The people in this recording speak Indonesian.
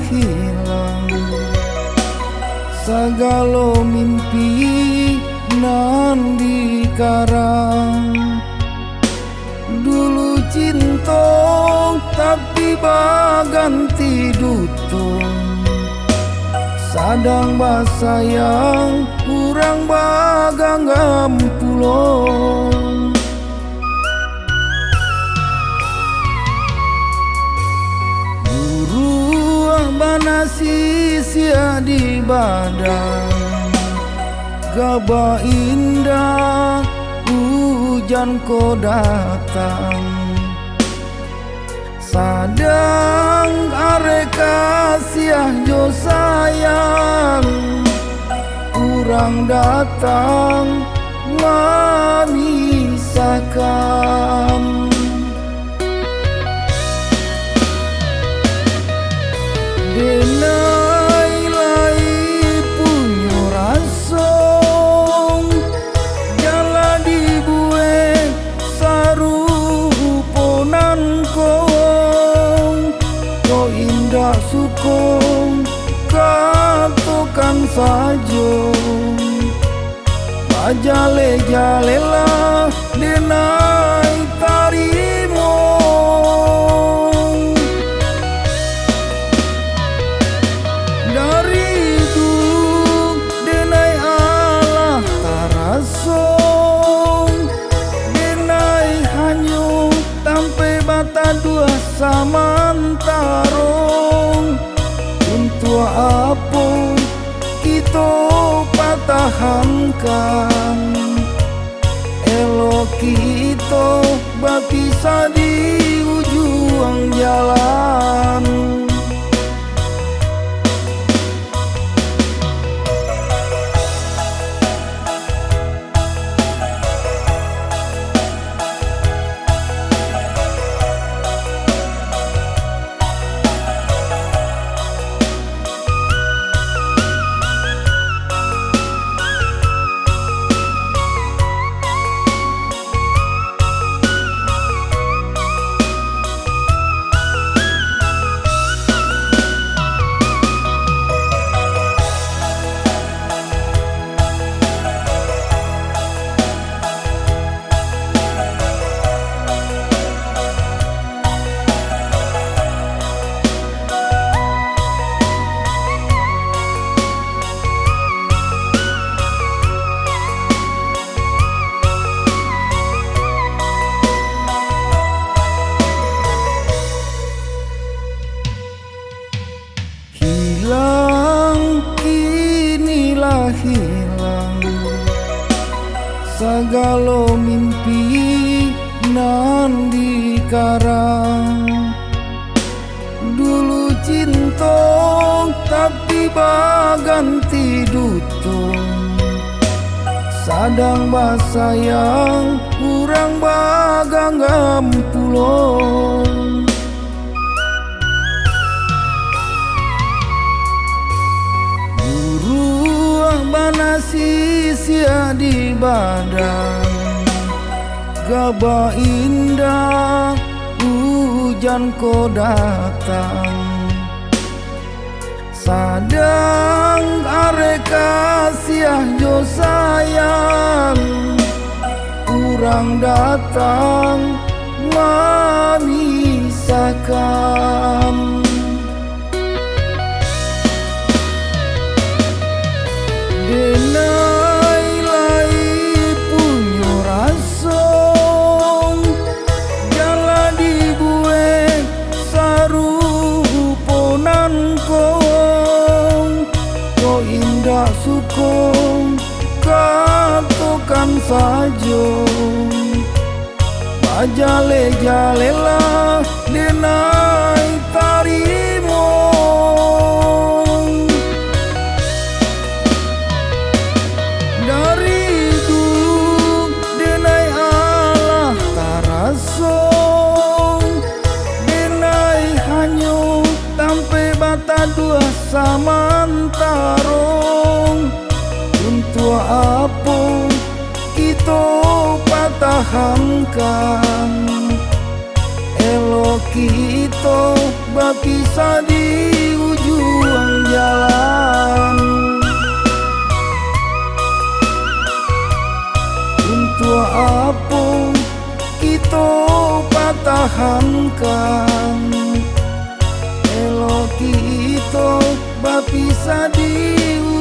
hilang segala mimpi nan dikarang. Dulu cinta tapi baganti dutong, sadang basayang kurang baganggam pulong. Buruah bana sia di badan, gaba indah hujan ko datang. Sadang areka siah jo sayang, urang datang memisahkan. Denai lai punyo rasong, jala dibue saruponan kong. Ko indah sukong katokan sajo, bajale-jale lah denai tarimo. Dari duk denai Allah tarasong, denai hanyu tampe bata dua samantarong. Untuk apa kita patahankan, elok kita berpisah di ujung jalan. Hilang, kinilah hilang segala mimpi nan dikarang. Dulu cinta tapi baganti dutong, sadang basayang kurang baganggam pulong. Bana sia di badan, gaba indah hujan ko datang. Sadang areka siah jo sayang, urang datang memisahkan. Denai lai punyo rasong, jala dibue saruponan kong. Ko indah sukong katokan sajo, bajale-jale lah denai tarimo. Dari duk denai Allah tarasong, denai hanyu tampe bata dua samantarong. Untuk apa kita patahankan, elok kita berpisah di ujung pertahankan. Elo kita bapisa di